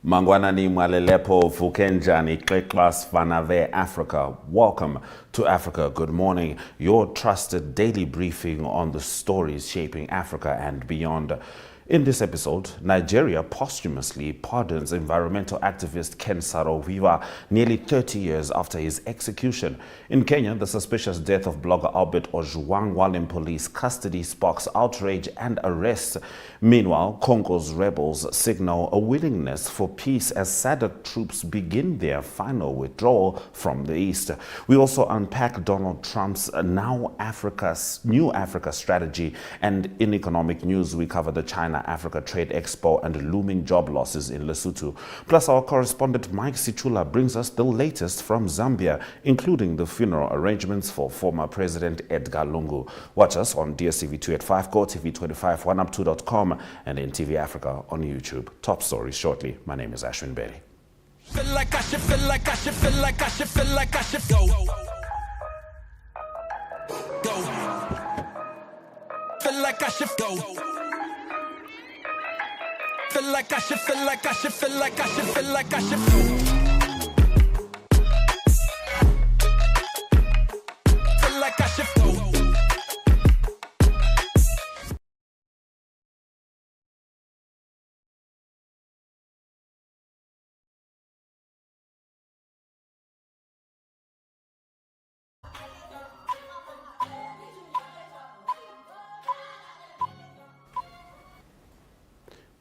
Mangwanani Mwalelepo Fukenjani Klekbas Vanave Africa. Welcome to Africa Good Morning, your trusted daily briefing on the stories shaping Africa and beyond. In this episode, Nigeria posthumously pardons environmental activist Ken Saro-Wiwa nearly 30 years after his execution. In Kenya, the suspicious death of blogger Albert Ojwang while in police custody sparks outrage and arrest. Meanwhile, Congo's rebels signal a willingness for peace as SADC troops begin their final withdrawal from the east. We also unpack Donald Trump's New Africa strategy, and in economic news, we cover the China-Africa Trade Expo and looming job losses in Lesotho. Plus, our correspondent Mike Sichula brings us the latest from Zambia, including the funeral arrangements for former President Edgar Lungu. Watch us on DStv 285, GOtv 25, oneup2.com, and NTV Africa on YouTube. Top stories shortly. My name is Ashwin Berry. Feel like I should, feel like I should, feel like I should, feel like I should go. Go. Feel like I should go. Feel like I should, feel like I should, feel like I should, feel like I should go. Feel like I should go.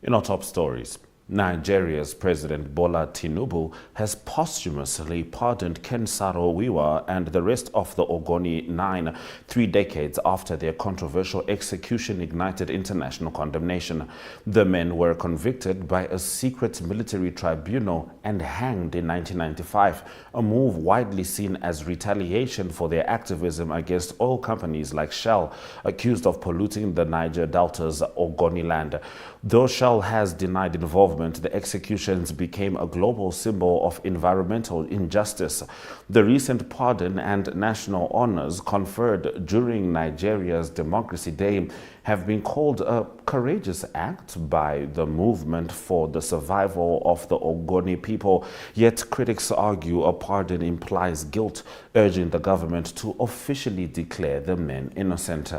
In our top stories, Nigeria's President Bola Tinubu has posthumously pardoned Ken Saro-Wiwa and the rest of the Ogoni 9, 3 decades after their controversial execution ignited international condemnation. The men were convicted by a secret military tribunal and hanged in 1995, a move widely seen as retaliation for their activism against oil companies like Shell, accused of polluting the Niger Delta's Ogoni land. Though Shell has denied involvement, the executions became a global symbol of environmental injustice. The recent pardon and national honors conferred during Nigeria's Democracy Day have been called a courageous act by the movement for the survival of the Ogoni people. Yet critics argue a pardon implies guilt, urging the government to officially declare the men innocent.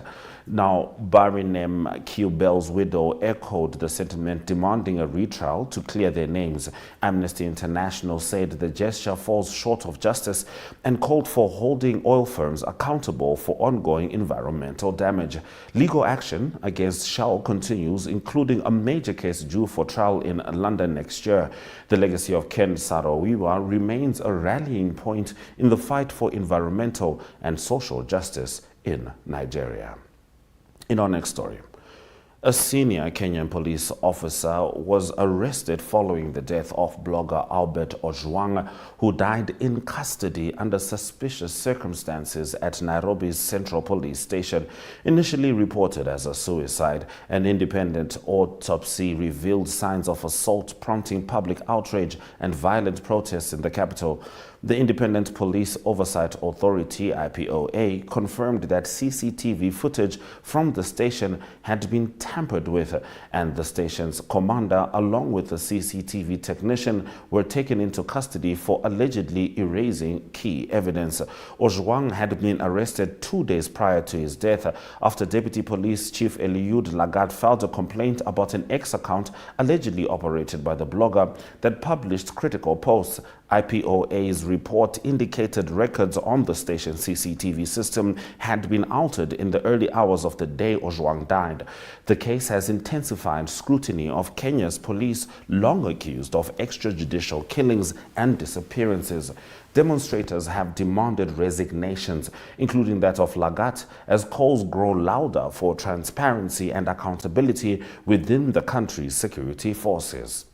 Now, Barinem Kiubel's widow echoed the sentiment, demanding a retrial to clear their names. Amnesty International said the gesture falls short of justice and called for holding oil firms accountable for ongoing environmental damage. Legal action against Shell continues, including a major case due for trial in London next year. The legacy of Ken Saro-Wiwa remains a rallying point in the fight for environmental and social justice in Nigeria. In our next story, a senior Kenyan police officer was arrested following the death of blogger Albert Ojwang, who died in custody under suspicious circumstances at Nairobi's Central Police Station. Initially reported as a suicide, an independent autopsy revealed signs of assault, prompting public outrage and violent protests in the capital. The Independent Police Oversight Authority, IPOA, confirmed that CCTV footage from the station had been tampered with, and the station's commander, along with the CCTV technician, were taken into custody for allegedly erasing key evidence. Ojwang had been arrested 2 days prior to his death after Deputy Police Chief Eliud Lagat filed a complaint about an X account allegedly operated by the blogger that published critical posts. IPOA's report indicated records on the station's CCTV system had been altered in the early hours of the day Ojwang died. The case has intensified scrutiny of Kenya's police, long accused of extrajudicial killings and disappearances. Demonstrators have demanded resignations, including that of Lagat, as calls grow louder for transparency and accountability within the country's security forces.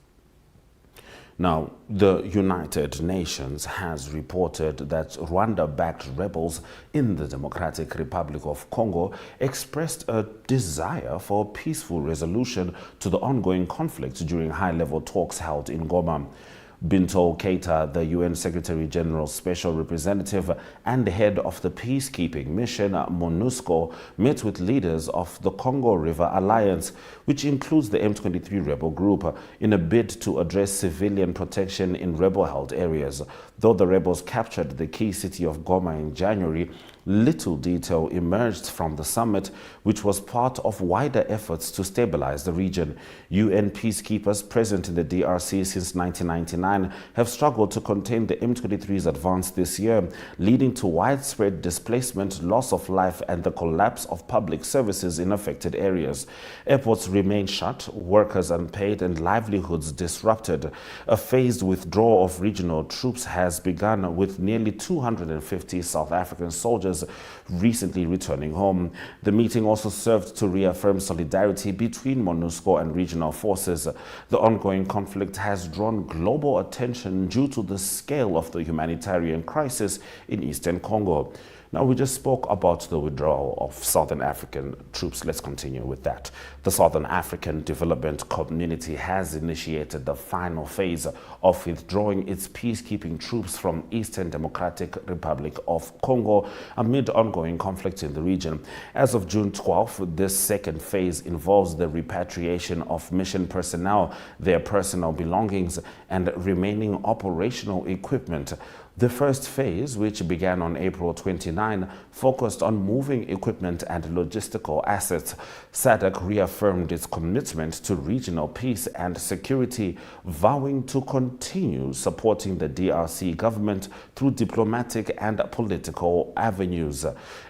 Now, the United Nations has reported that Rwanda-backed rebels in the Democratic Republic of Congo expressed a desire for a peaceful resolution to the ongoing conflict during high-level talks held in Goma. Bintou Keita, the UN Secretary General's Special Representative and head of the peacekeeping mission, MONUSCO, met with leaders of the Congo River Alliance, which includes the M23 rebel group, in a bid to address civilian protection in rebel-held areas. Though the rebels captured the key city of Goma in January, little detail emerged from the summit, which was part of wider efforts to stabilize the region. UN peacekeepers present in the DRC since 1999 have struggled to contain the M23's advance this year, leading to widespread displacement, loss of life, and the collapse of public services in affected areas. Airports remain shut, workers unpaid, and livelihoods disrupted. A phased withdrawal of regional troops has begun, with nearly 250 South African soldiers recently returning home. The meeting also served to reaffirm solidarity between MONUSCO and regional forces. The ongoing conflict has drawn global attention due to the scale of the humanitarian crisis in eastern Congo. Now, we just spoke about the withdrawal of Southern African troops. Let's continue with that. The Southern African Development Community has initiated the final phase of withdrawing its peacekeeping troops from Eastern Democratic Republic of Congo amid ongoing conflict in the region. As of June 12th, this second phase involves the repatriation of mission personnel, their personal belongings, and remaining operational equipment. The first phase, which began on April 29, focused on moving equipment and logistical assets. SADC reaffirmed its commitment to regional peace and security, vowing to continue supporting the DRC government through diplomatic and political avenues.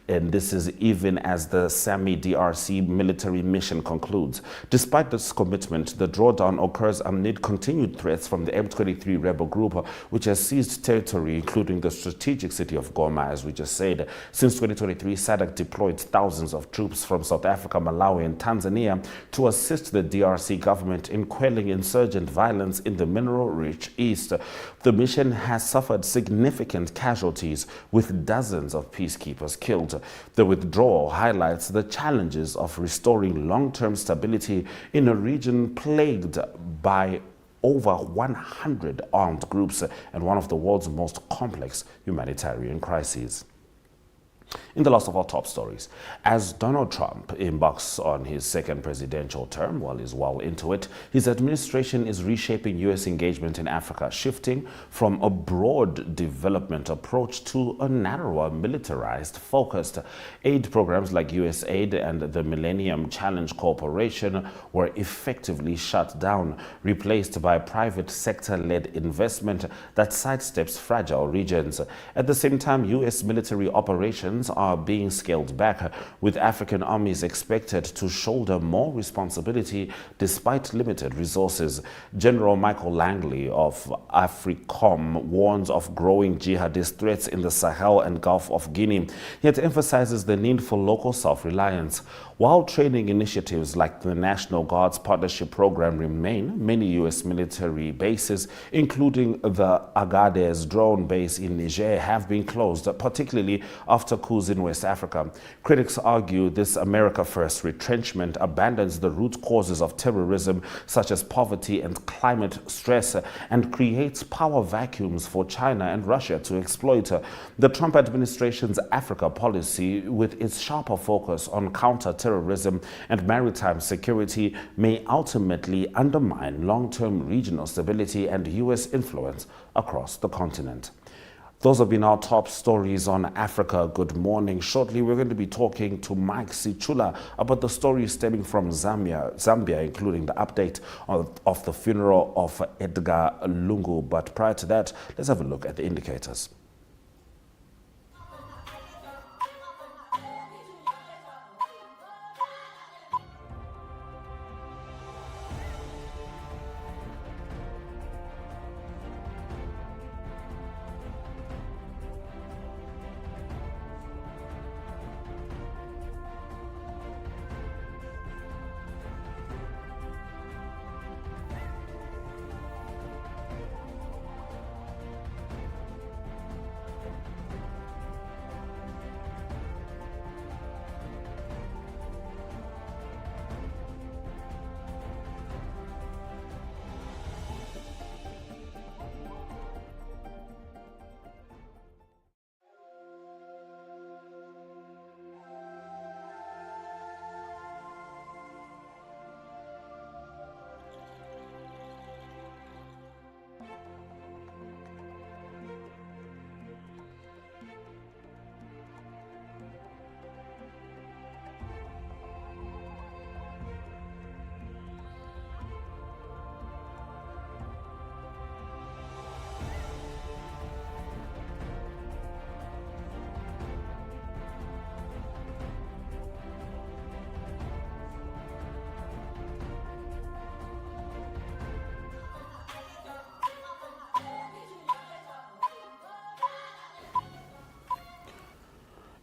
And this is even as the SAMI-DRC military mission concludes. Despite this commitment, the drawdown occurs amid continued threats from the M23 rebel group, which has seized territory, including the strategic city of Goma, as we just said. Since 2023, SADC deployed thousands of troops from South Africa, Malawi, and Tanzania to assist the DRC government in quelling insurgent violence in the mineral-rich East. The mission has suffered significant casualties, with dozens of peacekeepers killed. The withdrawal highlights the challenges of restoring long-term stability in a region plagued by over 100 armed groups and one of the world's most complex humanitarian crises. In the last of our top stories, as Donald Trump embarks on his second presidential term, while he's well into it, his administration is reshaping U.S. engagement in Africa, shifting from a broad development approach to a narrower, militarized, focused. Aid programs like USAID and the Millennium Challenge Corporation were effectively shut down, replaced by private sector-led investment that sidesteps fragile regions. At the same time, U.S. military operations are being scaled back, with African armies expected to shoulder more responsibility despite limited resources. General Michael Langley of AFRICOM warns of growing jihadist threats in the Sahel and Gulf of Guinea, yet emphasizes the need for local self-reliance. While training initiatives like the National Guard's Partnership Program remain, many U.S. military bases, including the Agadez drone base in Niger, have been closed, particularly after coups in West Africa. Critics argue this America First retrenchment abandons the root causes of terrorism, such as poverty and climate stress, and creates power vacuums for China and Russia to exploit. The Trump administration's Africa policy, with its sharper focus on counter-terrorism and maritime security, may ultimately undermine long-term regional stability and U.S. influence across the continent. Those have been our top stories on Africa. Good morning. Shortly, we're going to be talking to Mike Sichula about the stories stemming from Zambia, including the update of the funeral of Edgar Lungu. But prior to that, let's have a look at the indicators.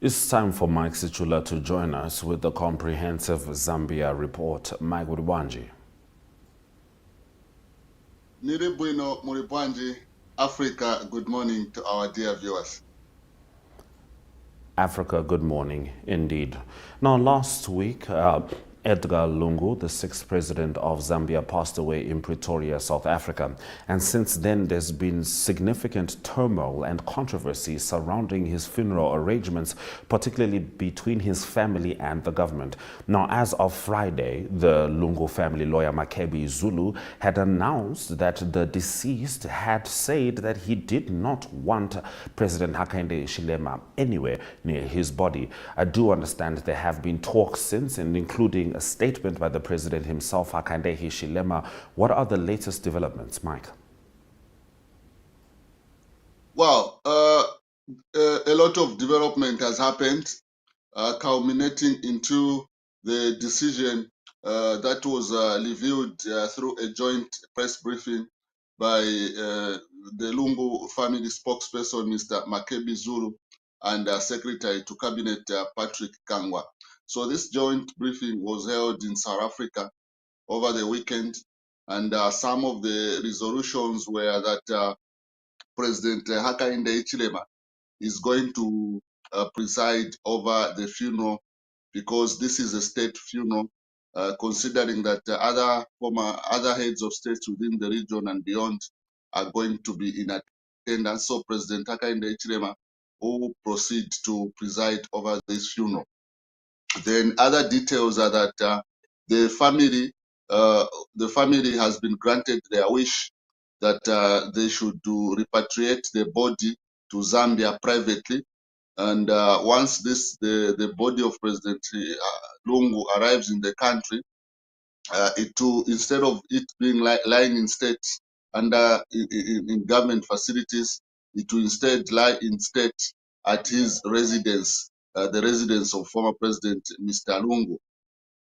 It's time for Mike Sichula to join us with the comprehensive Zambia report. Mike Wudwanji. Niribuino Muribwanji, Africa, good morning to our dear viewers. Africa, good morning indeed. Now, last week, Edgar Lungu, the sixth president of Zambia, passed away in Pretoria, South Africa. And since then, there's been significant turmoil and controversy surrounding his funeral arrangements, particularly between his family and the government. Now, as of Friday, the Lungu family lawyer Makebi Zulu had announced that the deceased had said that he did not want President Hakainde Hichilema anywhere near his body. I do understand there have been talks since, and including a statement by the president himself, Hakainde Hichilema. What are the latest developments, Mike? Well, a lot of development has happened, culminating into the decision that was revealed through a joint press briefing by the Lungu family spokesperson, Mr. Makebi Zulu, and Secretary to Cabinet Patrick Kangwa. So this joint briefing was held in South Africa over the weekend, and some of the resolutions were that President Hakainde Hichilema is going to preside over the funeral because this is a state funeral, considering that other heads of states within the region and beyond are going to be in attendance. So President Hakainde Hichilema will proceed to preside over this funeral. Then other details are that the family has been granted their wish that they should repatriate the body to Zambia privately. And once the body of President Lungu arrives in the country, instead of it being lying in state under in government facilities, it will instead lie in state at his residence, the residence of former President Mr. Lungu.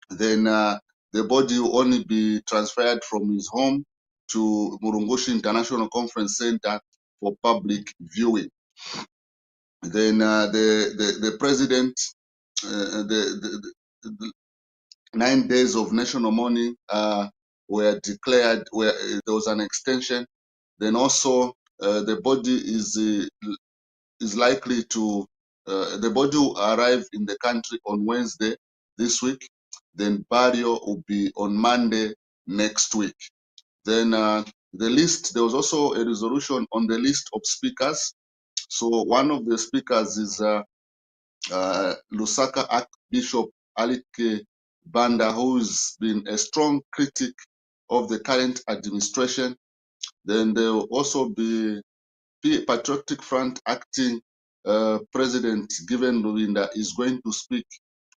Then the body will only be transferred from his home to Murungushi International Conference Center for public viewing. Then the president, the 9 days of national mourning were declared, where there was an extension. Then also the body is likely to, the body will arrive in the country on Wednesday this week. Then burial will be on Monday next week. Then the list, there was also a resolution on the list of speakers. So one of the speakers is Lusaka Archbishop Alike Banda, who's been a strong critic of the current administration. Then there will also be Patriotic Front acting President Given Luwinda is going to speak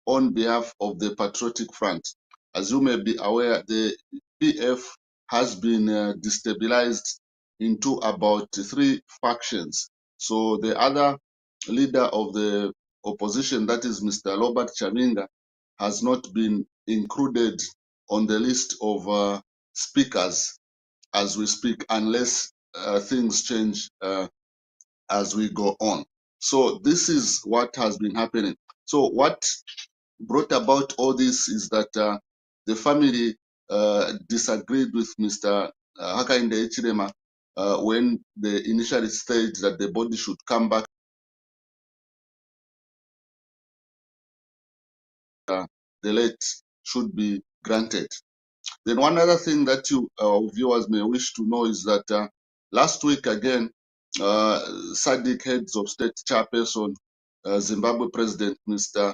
on behalf of the Patriotic Front. As you may be aware, the PF has been destabilized into about 3 factions. So the other leader of the opposition, that is Mr. Robert Chaminga, has not been included on the list of speakers as we speak, unless things change as we go on. So this is what has been happening. So what brought about all this is that the family disagreed with Mr. Hakainde Hichilema when they initially stated that the body should come back. The late should be granted. Then one other thing that you viewers may wish to know is that last week again, SADC heads of state chairperson, Zimbabwe President Mr.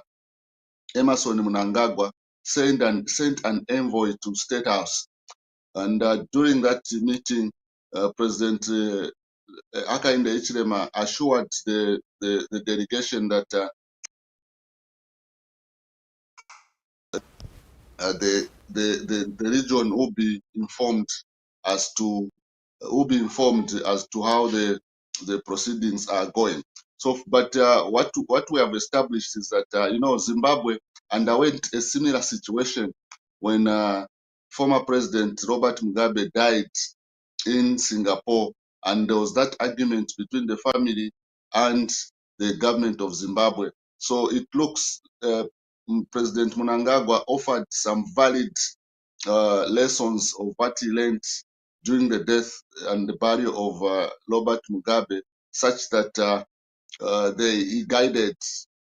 Emerson Mnangagwa sent an envoy to State House. And during that meeting, President Hakainde Hichilema assured the delegation that the region will be informed as to how the proceedings are going. So, but what we have established is that Zimbabwe underwent a similar situation when former President Robert Mugabe died in Singapore, and there was that argument between the family and the government of Zimbabwe. So it looks President Mnangagwa offered some valid lessons of what he learned during the death and the burial of Robert Mugabe, such that he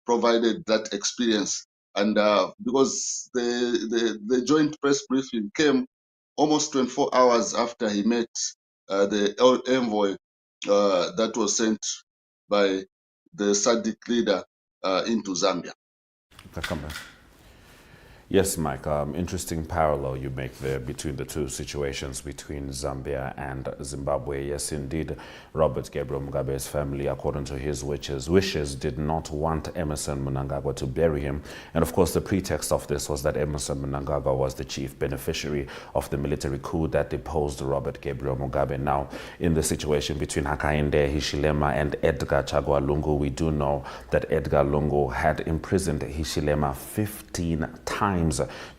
provided that experience. And because the joint press briefing came almost 24 hours after he met the envoy that was sent by the SADC leader into Zambia. Yes, Mike, interesting parallel you make there between the two situations between Zambia and Zimbabwe. Yes, indeed, Robert Gabriel Mugabe's family, according to his wishes, did not want Emerson Mnangagwa to bury him. And of course, the pretext of this was that Emerson Mnangagwa was the chief beneficiary of the military coup that deposed Robert Gabriel Mugabe. Now, in the situation between Hakainde Hichilema and Edgar Chagwa Lungu, we do know that Edgar Lungu had imprisoned Hichilema 15 times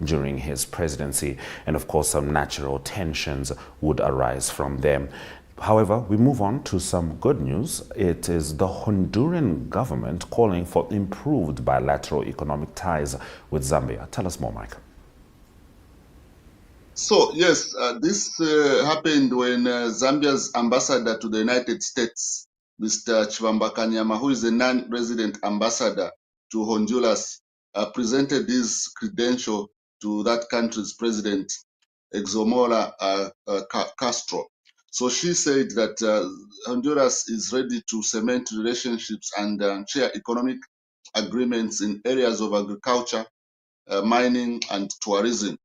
during his presidency, and of course some natural tensions would arise from them. However, we move on to some good news. It is the Honduran government calling for improved bilateral economic ties with Zambia. Tell us more, Mike. So yes, this happened when Zambia's ambassador to the United States, Mr. Chivamba Kanyama, who is a non-resident ambassador to Honduras, presented his credential to that country's president, Exomola Castro. So she said that Honduras is ready to cement relationships and share economic agreements in areas of agriculture, mining, and tourism.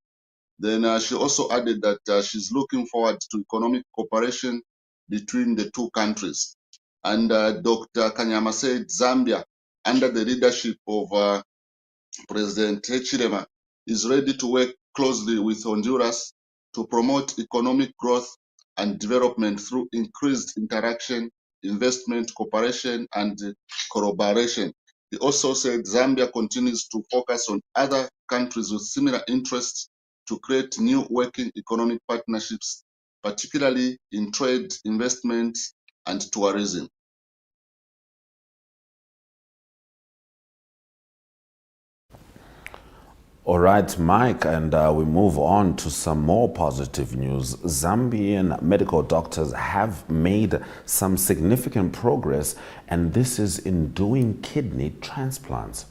Then she also added that she's looking forward to economic cooperation between the two countries. And Dr. Kanyama said Zambia, under the leadership of President Hichilema, is ready to work closely with Honduras to promote economic growth and development through increased interaction, investment, cooperation, and collaboration. He also said Zambia continues to focus on other countries with similar interests to create new working economic partnerships, particularly in trade, investment, and tourism. All right, Mike, and we move on to some more positive news. Zambian medical doctors have made some significant progress, and this is in doing kidney transplants.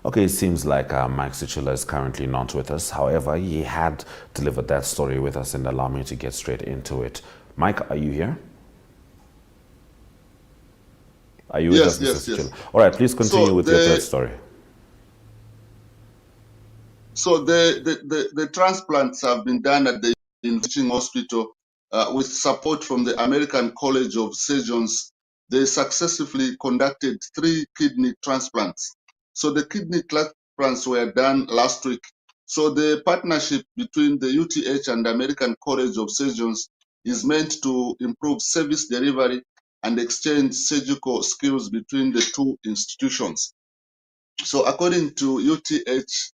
Okay, it seems like Mike Sichula is currently not with us. However, he had delivered that story with us, and allow me to get straight into it. Mike, are you here? Are you Yes, with us, yes, Mr. yes. All right, please continue with your third story. So the transplants have been done at the teaching hospital with support from the American College of Surgeons. They successfully conducted 3 kidney transplants. So the kidney transplants were done last week. So the partnership between the UTH and the American College of Surgeons is meant to improve service delivery and exchange surgical skills between the two institutions. So according to UTH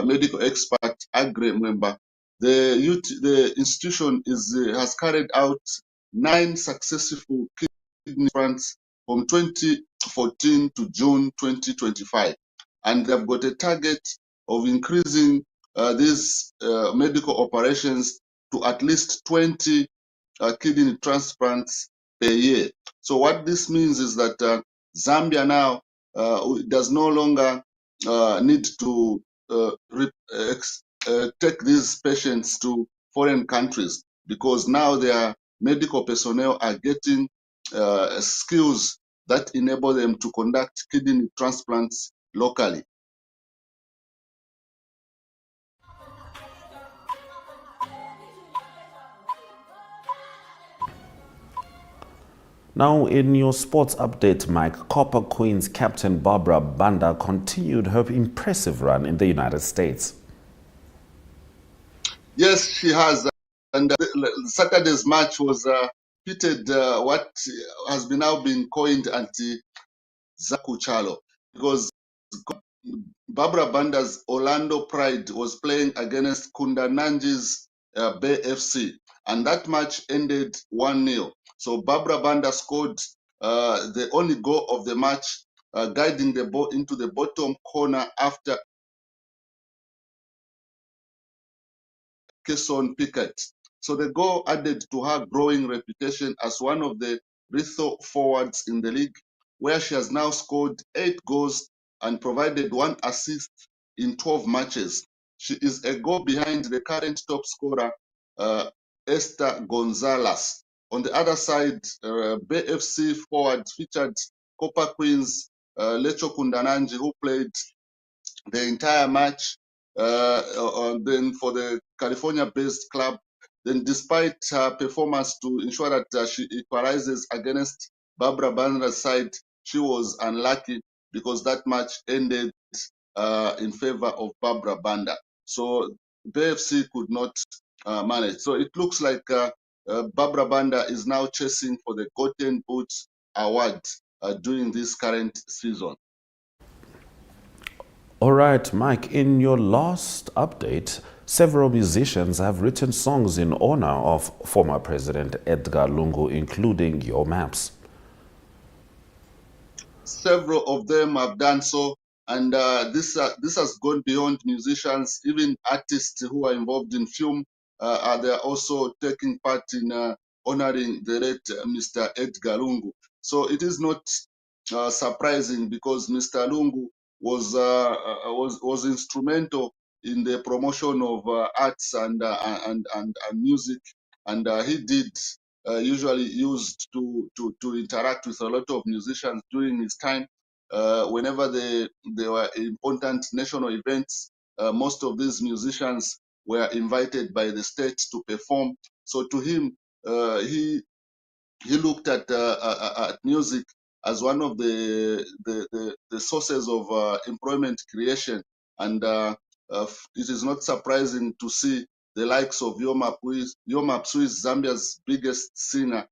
medical expert Agre member, the institution has carried out 9 successful kidney transplants from 2014 to June 2025, and they've got a target of increasing these medical operations to at least 20 kidney transplants per year. So what this means is that Zambia now does no longer need to take these patients to foreign countries, because now their medical personnel are getting skills that enable them to conduct kidney transplants locally. Now, in your sports update, Mike, Copper Queens captain Barbara Banda continued her impressive run in the United States. Yes, she has. And Saturday's match was pitted what has been now been coined anti-Zakuchalo, because Barbara Banda's Orlando Pride was playing against Kundananji's Bay FC, and that match ended 1-0. So Barbara Banda scored the only goal of the match, guiding the ball into the bottom corner after Kesson Pickett. So the goal added to her growing reputation as one of the lethal forwards in the league, where she has now scored 8 goals and provided 1 assist in 12 matches. She is a goal behind the current top scorer, Esther Gonzalez. On the other side, BFC forward featured Copper Queens Lecho Kundananji, who played the entire match. Then for the California-based club, then despite her performance to ensure that she equalizes against Barbara Banda's side, she was unlucky because that match ended in favor of Barbara Banda. So BFC could not manage. So it looks like Barbara Banda is now chasing for the Golden Boot Award during this current season. All right, Mike, in your last update, several musicians have written songs in honor of former President Edgar Lungu, including Your Maps. Several of them have done so, and this has gone beyond musicians. Even artists who are involved in film, they are also taking part in honoring the late Mr. Edgar Lungu. So it is not surprising because Mr. Lungu was instrumental in the promotion of arts and music, and he did usually used to interact with a lot of musicians during his time. Whenever there were important national events, most of these musicians were invited by the state to perform. So to him, he looked at music as one of the sources of employment creation, and it is not surprising to see the likes of Yoma Psui, Zambia's biggest singer,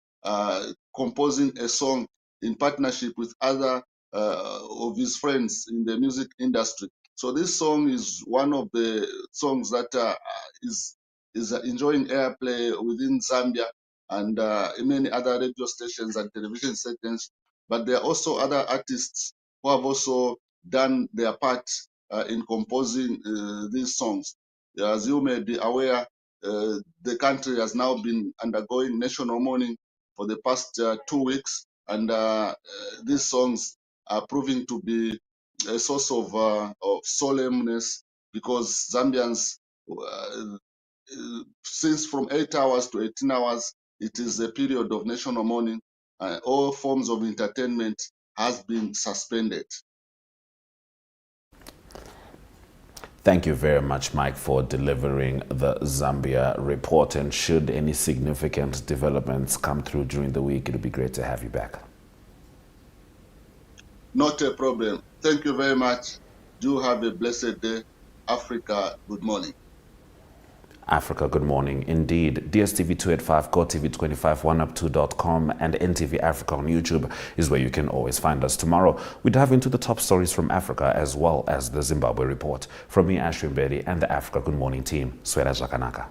composing a song in partnership with other of his friends in the music industry. So this song is one of the songs that is enjoying airplay within Zambia and many other radio stations and television stations. But there are also other artists who have also done their part in composing these songs. As you may be aware, the country has now been undergoing national mourning for the past 2 weeks, and these songs are proving to be a source of solemnness because Zambians, since from 8 hours to 18 hours, it is a period of national mourning. All forms of entertainment has been suspended. Thank you very much, Mike, for delivering the Zambia report. And should any significant developments come through during the week, it would be great to have you back. Not a problem. Thank you very much. Do have a blessed day. Africa, good morning. Africa, good morning. Indeed, DStv 285, GOtv 25, 1up2.com, and NTV Africa on YouTube is where you can always find us. Tomorrow, we dive into the top stories from Africa as well as the Zimbabwe report. From me, Ashwin Bedi, and the Africa Good Morning team, Swera Jakanaka.